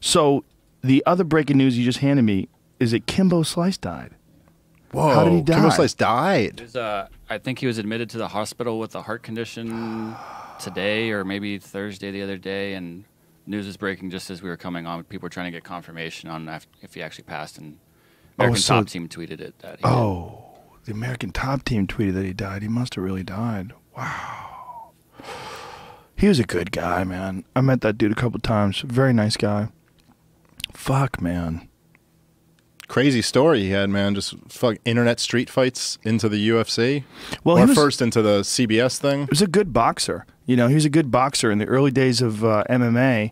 So the other breaking news you just handed me is that Kimbo Slice died. Whoa! How did he die? Kimbo Slice died. I think he was admitted to the hospital with a heart condition today, or maybe Thursday the other day, and news is breaking just as we were coming on. People were trying to get confirmation on if he actually passed, and American Top Team tweeted it that he did. The American Top Team tweeted that he died. He must have really died. Wow. He was a good guy, man. I met that dude a couple times. Very nice guy. Fuck, man. Crazy story he had, man. Just fuck internet street fights into the UFC. Well, or first into the CBS thing. He was a good boxer. You know, he was a good boxer in the early days of MMA.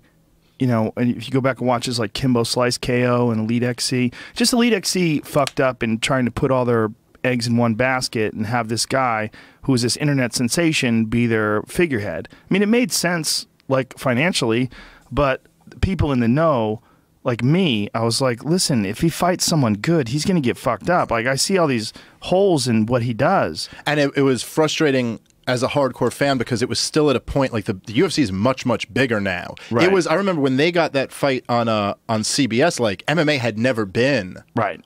You know, and if you go back and watch his like Kimbo Slice KO and Elite XC, just Elite XC fucked up in trying to put all their eggs in one basket and have this guy who was this internet sensation be their figurehead. I mean, it made sense like financially, but people in the know, like me, I was like, listen, if he fights someone good, he's going to get fucked up. Like, I see all these holes in what he does. And it was frustrating as a hardcore fan because it was still at a point, like the UFC is much, much bigger now. Right. It was, I remember when they got that fight on CBS, like MMA had never been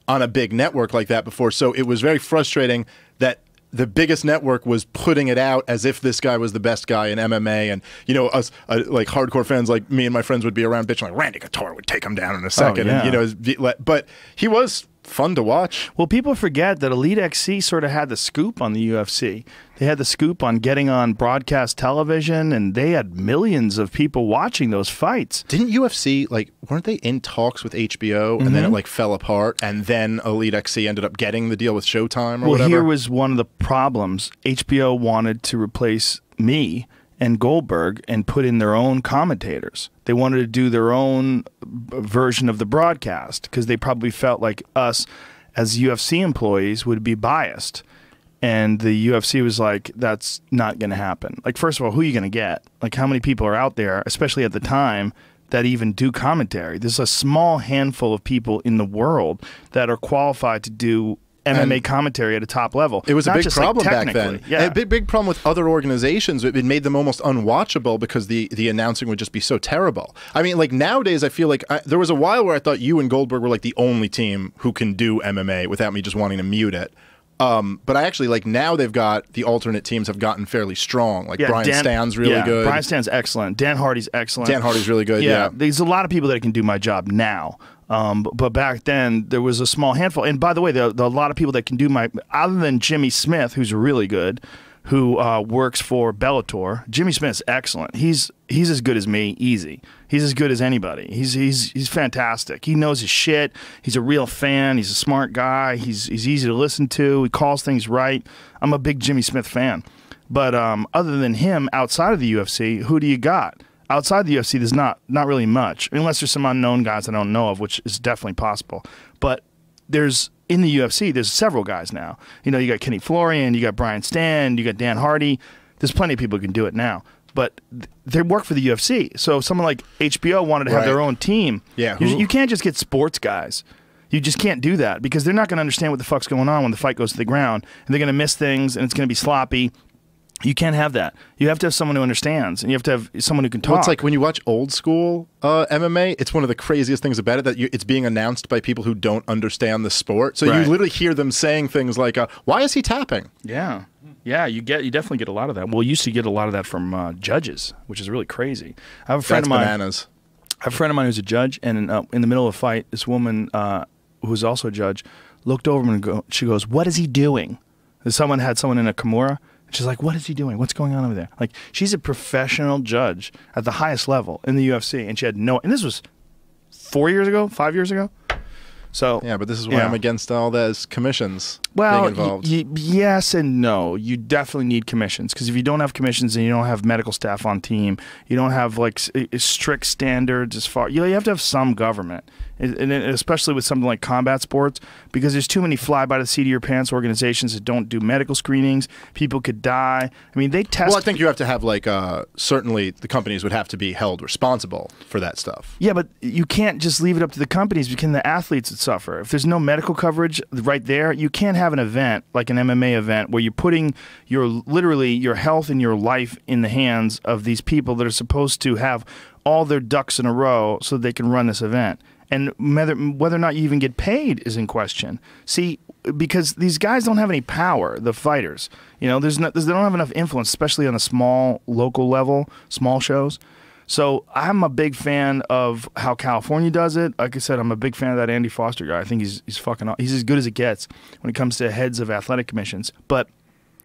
on a big network like that before. So it was very frustrating that the biggest network was putting it out as if this guy was the best guy in MMA, and you know, us like hardcore fans like me and my friends would be around bitching like Randy Couture would take him down in a second, and you know, but he was fun to watch. Well, people forget that Elite XC sort of had the scoop on the UFC. They had the scoop on getting on broadcast television, and they had millions of people watching those fights. Didn't UFC, like, weren't they in talks with HBO, and then it, like, fell apart, and then Elite XC ended up getting the deal with Showtime or whatever? Well, here was one of the problems. HBO wanted to replace me and Goldberg and put in their own commentators. They wanted to do their own version of the broadcast because they probably felt like us as UFC employees would be biased. And the UFC was like, that's not going to happen. Like, first of all, who are you going to get? Like, how many people are out there, especially at the time, that even do commentary? There's a small handful of people in the world that are qualified to do MMA commentary at a top level. It was a big problem back then. Yeah. A big problem with other organizations. It made them almost unwatchable because the announcing would just be so terrible. I mean, like nowadays, I feel like there was a while where I thought you and Goldberg were like the only team who can do MMA without me just wanting to mute it. But I actually like now they've got the alternate teams have gotten fairly strong. Like Brian Stan's really good. Brian Stan's excellent. Dan Hardy's excellent. Dan Hardy's really good. Yeah. There's a lot of people that can do my job now. But back then there was a small handful. And by the way, there are a lot of people that can do my, other than Jimmy Smith, who's really good, who works for Bellator. Jimmy Smith's excellent. He's as good as me, easy. He's as good as anybody. He's fantastic. He knows his shit. He's a real fan. He's a smart guy. He's easy to listen to. He calls things right. I'm a big Jimmy Smith fan. But other than him, outside of the UFC, who do you got? Outside the UFC, there's not really much, unless there's some unknown guys I don't know of, which is definitely possible. But in the UFC, there's several guys now. You know, you got Kenny Florian, you got Brian Stan, you got Dan Hardy. There's plenty of people who can do it now. But they work for the UFC. So if someone like HBO wanted to have their own team, you can't just get sports guys. You just can't do that because they're not going to understand what the fuck's going on when the fight goes to the ground. And they're going to miss things, and it's going to be sloppy. You can't have that. You have to have someone who understands, and you have to have someone who can talk. Well, it's like when you watch old school MMA, it's one of the craziest things about it that it's being announced by people who don't understand the sport. So you literally hear them saying things like, why is he tapping? Yeah. Yeah, you definitely get a lot of that. Well, you used to get a lot of that from judges, which is really crazy. I have a friend of mine. Bananas. I have a friend of mine who's a judge, and in the middle of a fight, this woman who's also a judge looked over him and she goes, "What is he doing?" Someone had someone in a Kimura. She's like, what is he doing? What's going on over there? Like, she's a professional judge at the highest level in the UFC, and she had no. And this was 4 years ago, 5 years ago. So yeah, but this is why I'm against all those commissions being involved. Yes and no. You definitely need commissions because if you don't have commissions and you don't have medical staff on team, you don't have like strict standards as far. You have to have some government, and especially with something like combat sports, because there's too many fly by the seat of your pants organizations that don't do medical screenings. People could die. I mean, they test. Well, I think you have to have like certainly the companies would have to be held responsible for that stuff. Yeah, but you can't just leave it up to the companies because the athletes that suffer. If there's no medical coverage right there, you can't have an event like an MMA event where you're putting literally your health and your life in the hands of these people that are supposed to have all their ducks in a row so they can run this event. And whether or not you even get paid is in question. See, because these guys don't have any power, the fighters. You know, they don't have enough influence, especially on a small local level, small shows. So I'm a big fan of how California does it. Like I said, I'm a big fan of that Andy Foster guy. I think he's fucking he's as good as it gets when it comes to heads of athletic commissions. But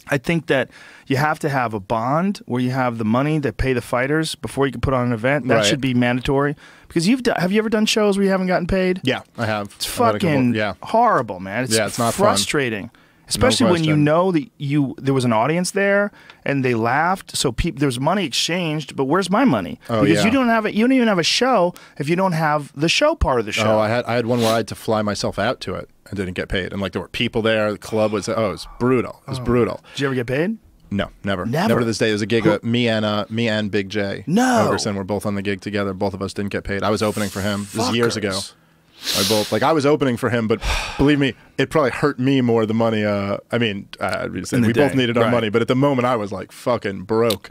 I think that you have to have a bond where you have the money that pay the fighters before you can put on an event. That should be mandatory. Because have you ever done shows where you haven't gotten paid? Yeah, I have. It's fucking horrible, man. It's not frustrating. Fun. Especially when you know that there was an audience there and they laughed, so there's money exchanged. But where's my money? Because you don't even have a show if you don't have the show part of the show. Oh, I had one where I had to fly myself out to it and didn't get paid, and like there were people there. The club was it was brutal. It was brutal. Did you ever get paid? No, never. Never to this day. It was a gig with me and Big J. Ogerson were both on the gig together. Both of us didn't get paid. I was opening for him. This was years ago. I was opening for him, but believe me, it probably hurt me more the money. I mean, we both needed our money, but at the moment I was like fucking broke.